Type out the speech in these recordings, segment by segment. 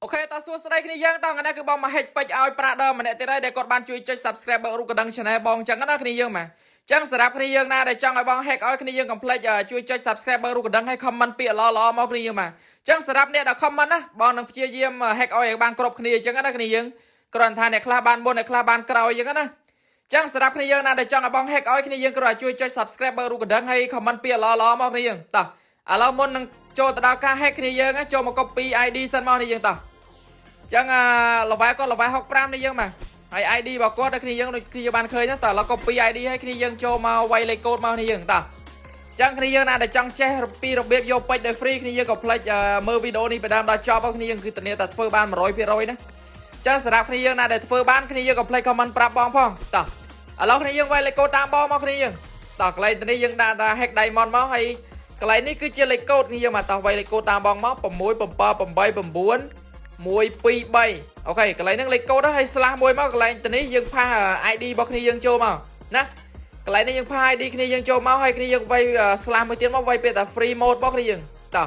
អូខេតើសួស្តីគ្នាយើងតើថ្ងៃនេះគឺបងមកហិចពេជ្រឲ្យប្រាក់ដើមម្នាក់ទៀតហើយដែលគាត់បានជួយចុច Subscribe បើរូបកណ្ដឹង Channel បងអញ្ចឹងណាគ្នាយើងមកអញ្ចឹងសម្រាប់គ្នាយើងណាដែលចង់ឲ្យបង hack ឲ្យគ្នាយើង complete ជួយចុច Subscribe បើរូបកណ្ដឹងឲ្យ comment ពាក្យល្អៗមកគ្នាយើងមកអញ្ចឹងសម្រាប់អ្នកដែល comment ណាបងនឹងព្យាយាម hack ឲ្យបានគ្រប់គ្នាអញ្ចឹងណាគ្នាយើងគ្រាន់តែអ្នកខ្លះបានមុនអ្នកខ្លះបានក្រោយអញ្ចឹងណាអញ្ចឹងសម្រាប់គ្នាយើងណាដែលចង់ឲ្យបង hack ឲ្យគ្នាយើងគ្រាន់តែជួយចុច Subscribe បើរូបកណ្ដឹងឲ្យ comment ពាក្យល្អៗមកគ្នាយើងតោះឥឡូវមុននឹងចូលទៅដល់ការ hack គ្នាយើងចូលមក copy ID សិនមកគ្នាយើងតោះចឹងលវ៉ែគាត់លវ៉ែ65នេះយើងមកហើយ ID របស់គាត់ដល់គ្នាយើងដូចគ្នាបានឃើញតើឡូ copy ID ឲ្យគ្នាយើងចូលមកវាយលេខកូដមកគ្នាយើងតើចឹងគ្នាយើងណាដែលចង់ចេះពីរបៀបយកពេជ្រដោយ free គ្នាយើងក៏ផ្លេចមើលវីដេអូនេះពីដើមដល់ចប់គ្នាយើងគឺធានាថាធ្វើបាន 100% ណាចឹងសម្រាប់គ្នាយើងណាដែលធ្វើបានគ្នាយើងក៏ផ្លេច comment ប្រាប់បងផងតើឥឡូវគ្នាយើងវាយលេខកូដតាមបងមកគ្នាយើងតើកន្លែងនេះយើងដាក់ថា hack diamond មកហើយកន្លែងនេះគឺជាលេខកូដគ្នាយើងមកតើវាយលេខកូដតាមបងមក6 7 8 9 1 2 3អូខេកន្លែងហ្នឹងលេខកូដហើយស្លាស់មួយមកកន្លែងទៅនេះយើងផាស ID របស់គ្នាយើងចូលមកណាកន្លែងនេះយើងផាស ID គ្នាយើងចូលមកហើយគ្នាយើងវាយស្លាស់មួយទៀតមកវាយពេលតែ free mode របស់គ្នាយើងតោះ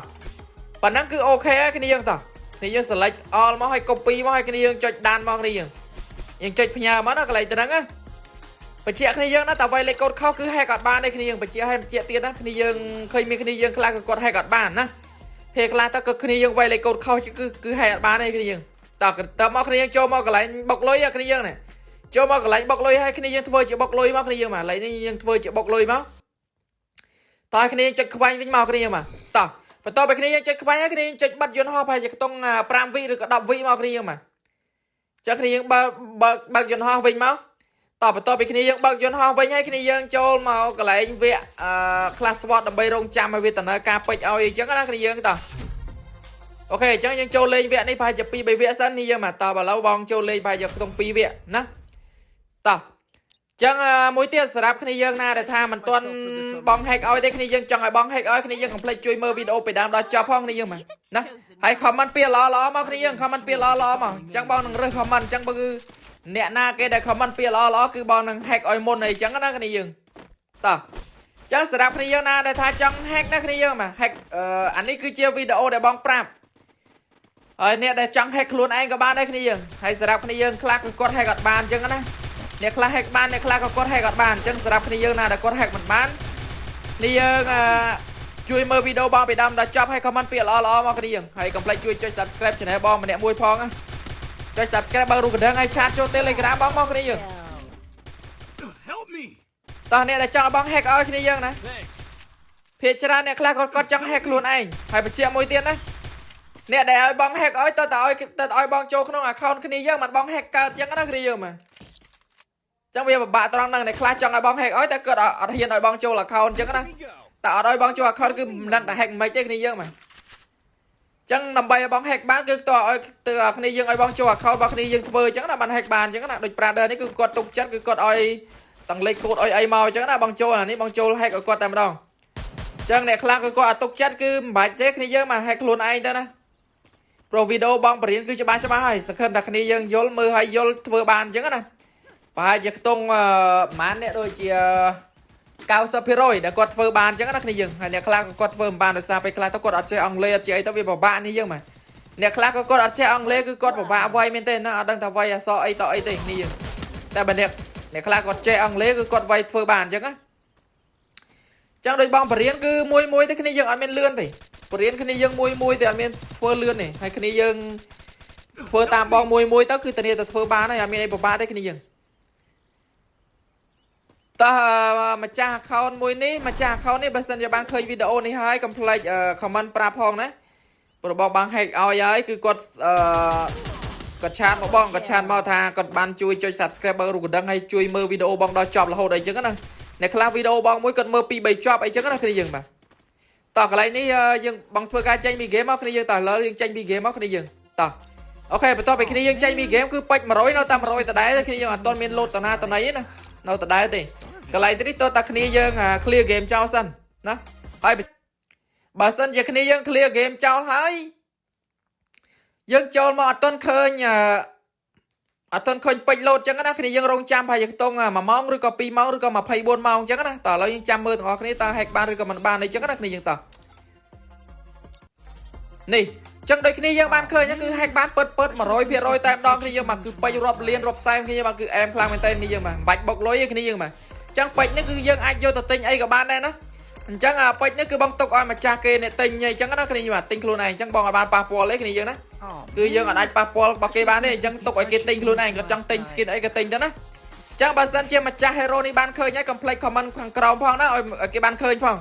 ប៉ុណ្ណឹងគឺអូខេហើយគ្នាយើងតោះគ្នាយើង select all មកហើយ copy មកហើយគ្នាយើងចុចដានមកគ្នាយើងចុចផ្ញើមកណាកន្លែងទៅហ្នឹងណាបញ្ជាក់គ្នាយើងណាតែវាយលេខកូដខុសគឺ hack អត់បានទេគ្នាយើងបញ្ជាក់ឲ្យបញ្ជាក់ទៀតណាគ្នាយើងឃើញមានគ្នាយើងខ្លះក៏គាត់ hack អត់បានណាពេលខ្លះតើក៏គ្នាយើងវាយលេខកូដខុសគឺហែកអត់បានទេគ្នាយើងតើមកគ្នាយើងចូលមកកន្លែងបុកលុយគ្នាយើងណាចូលមកកន្លែងបុកលុយហើយគ្នាយើងធ្វើជាបុកលុយមកគ្នាយើងមកកន្លែងនេះយើងធ្វើជាបុកលុយមកតើគ្នាយើងចុចខ្វែងវិញមកគ្នាយើងមកតោះបន្ទាប់ពីគ្នាយើងចុចខ្វែងហើយគ្នាយើងចុចបិទយន្តហោះប្រហែលជាខ្ទង់5វិឬក៏10វិមកគ្នាយើងមកចឹងគ្នាយើងបើកយន្តហោះវិញមកតបន្ទាប់ពីគ្នាយើងបើកយន្តហោះវិញហើយគ្នាយើងចូលមកកន្លែងវគ្គclass SWOT ដើម្បីរងចាំឲ្យវាដំណើរការពេជ្រឲ្យអញ្ចឹងណាគ្នាយើងតោះអូខេអញ្ចឹងយើងចូលលេងវគ្គនេះប្រហែលជា2 3វគ្គសិននេះយើងមកតឥឡូវបងចូលលេងប្រហែលជាក្នុង2វគ្គណាតោះអញ្ចឹងមួយទៀតសម្រាប់គ្នាយើងណាដែលថាមិនទាន់បង hack ឲ្យទេគ្នាយើងចង់ឲ្យបង hack ឲ្យគ្នាយើងកុំភ្លេចជួយមើលវីដេអូពីដើមដល់ចប់ផងគ្នាយើងមកណាហើយ comment ពាក្យល្អៗមកគ្នាយើង comment ពាក្យល្អៗមកអញ្ចឹងបងនឹងរើស comment អញ្ចឹងបើគឺអ្នកណាគេដែល comment ពាក្យល្អៗគឺបងនឹង hack ឲ្យមុនអីចឹងណាគ្នាយើងតោះចឹងសម្រាប់គ្នាយើងណាដែលថាចង់ hack ណាគ្នាយើងមក hack អានេះគឺជាវីដេអូដែលបងប្រាប់ហើយអ្នកដែលចង់ hack ខ្លួនឯងក៏បានដែរគ្នាយើងហើយសម្រាប់គ្នាយើងខ្លះគឺគាត់ hack អត់បានចឹងណាអ្នកខ្លះ hack បានអ្នកខ្លះក៏គាត់ hack អត់បានចឹងសម្រាប់គ្នាយើងណាដែលគាត់ hack មិនបាននេះយើងជួយមើលវីដេអូបងពីដើមដល់ចប់ហើយ comment ពាក្យល្អៗមកគ្នាយើងហើយកុំភ្លេចជួយចុច subscribe channel បងម្នាក់មួយផងណាចុច subscribe បើរូបកណ្ដឹងឲ្យឆាតចូល Telegram បងមកគ្នាយើងតោះអ្នកដែលចង់ឲ្យបង hack ឲ្យគ្នាយើងណាភាគច្រើនអ្នកខ្លះគាត់ចង់ hack ខ្លួនឯងហើយបញ្ជាក់មួយទៀតណាអ្នកដែលឲ្យបង hack ឲ្យទៅឲ្យបងចូលក្នុង account គ្នាយើងមិនបង hack កើតចឹងណាគ្នាយើងមកចឹងវាពិបាកត្រង់ហ្នឹងអ្នកខ្លះចង់ឲ្យបង hack ឲ្យតែគាត់អត់ហ៊ានឲ្យបងចូល account ចឹងណាតែអត់ឲ្យបងចូល account គឺមិនដឹងតែ hack មិនទេគ្នាយើងមកចឹងដើម្បីឲ្យបង hack បានគឺតើឲ្យទៅគ្នាយើងឲ្យបងចូល account របស់គ្នាយើងធ្វើចឹងណាបាន hack បានចឹងណាដូច brother នេះគឺគាត់ទុកចិត្តគឺគាត់ឲ្យទាំងលេខកូដឲ្យអីមកចឹងណាបងចូលអានេះបងចូល hack ឲ្យគាត់តែម្ដងចឹងអ្នកខ្លះគឺគាត់អត់ទុកចិត្តគឺមិនបាច់ទេគ្នាយើងមក hack ខ្លួនឯងទៅណាព្រោះវីដេអូបងបរៀនគឺច្បាស់ហើយសង្ឃឹមថាគ្នាយើងយល់មើលឲ្យយល់ធ្វើបានចឹងណាប្រហែលជាខ្ទង់ប្រហែលអ្នកដូចជា90% ដែលគាត់ធ្វើបានចឹងណាគ្នាយើងហើយអ្នកខ្លះក៏គាត់ធ្វើមិនបានដោយសារពេលខ្លះទៅគាត់អត់ចេះអង់គ្លេសអត់ចេះអីទៅវាពិបាកនេះយើងមកអ្នកខ្លះក៏គាត់អត់ចេះអង់គ្លេសគឺគាត់ពិបាកវាយមែនទេណាអត់ដឹងថាវាយអក្សរអីតអីទេគ្នាយើងតែបើអ្នកខ្លះគាត់ចេះអង់គ្លេសគឺគាត់វាយធ្វើបានចឹងណាចឹងដូចបងបរៀនគឺមួយទេគ្នាយើងអត់មានលឿនទេបរៀនគ្នាយើងមួយទេអត់មានធ្វើលឿនទេហើយគ្នាយើងធ្វើតាមបងមួយទៅគឺធានាតែធ្វើបានហើយអត់មានអីពិបាកទេគ្នាយើងតើម្ចាស់ account មួយនេះម្ចាស់ account នេះបើសិនជាបានឃើញវីដេអូនេះហើយកុំភ្លេច comment ប្រាប់ផងណាព្រោះបង hack ឲ្យហើយគឺគាត់គាត់ឆាតមកបងគាត់ឆាតមកថាគាត់បានជួយចុច subscribe បើរូបកណ្ដឹងហើយជួយមើលវីដេអូបងដល់ចប់រហូតអីចឹងណាអ្នកខ្លះវីដេអូបងមួយគាត់មើល2 3ចប់អីចឹងណាគ្នាយើងបាទតោះកន្លែងនេះយើងបងធ្វើការចេញពី game មកគ្នាយើងតោះលើយើងចេញពី game មកគ្នាយើងតោះអូខេបន្ទាប់ពីគ្នាយើងចេញពី game គឺពេជ្រ100នៅតែ100ដដែលគ្នាយើងអត់ទាន់មានលោតតាណាតណៃទេណានៅដដែលទេកន្លែងនេះតើតាគ្នាយើង clear game ចោលសិនណាហើយបើសិនជាគ្នាយើង clear game ចោលហើយយើងចូលមកអត់ទាន់ឃើញពេជ្រលោតចឹងណាគ្នាយើងរងចាំប្រហែលជាខ្ទង់1ម៉ោងឬក៏2ម៉ោងឬក៏24ម៉ោងចឹងណាតើឥឡូវយើងចាំមើលទាំងអស់គ្នាតើ hack បានឬក៏មិនបានអីចឹងណាគ្នាយើងតោះនេះ ចឹងដូចគ្នាយើងបានឃើញគឺ hack បានពិត100%តែម្ដងគ្នាយើងមកគឺពេញរាប់លានរាប់សែនគ្នាមកគឺអែមខ្លាំងមែនតើគ្នាយើងមកមិនបាច់បុកលុយទេគ្នាយើងមកចឹងពេជ្រនេះគឺយើងអាចយកទៅទិញអីក៏បានដែរណាអញ្ចឹងពេជ្រនេះគឺបងទុកឲ្យម្ចាស់គេអ្នកទិញអញ្ចឹងណាគ្នាយើងទិញខ្លួនឯងអញ្ចឹងបងអត់បានប៉ះពាល់ទេគ្នាយើងណាគឺយើងអាចប៉ះពាល់របស់គេបានទេអញ្ចឹងទុកឲ្យគេទិញខ្លួនឯងគាត់ចង់ទិញ skin អីក៏ទិញទៅណាចឹងបើសិនជាម្ចាស់ hero នេះបានឃើញហើយកុំភ្លេច comment ខាងក្រោមផងណាឲ្យគេបានឃើញផង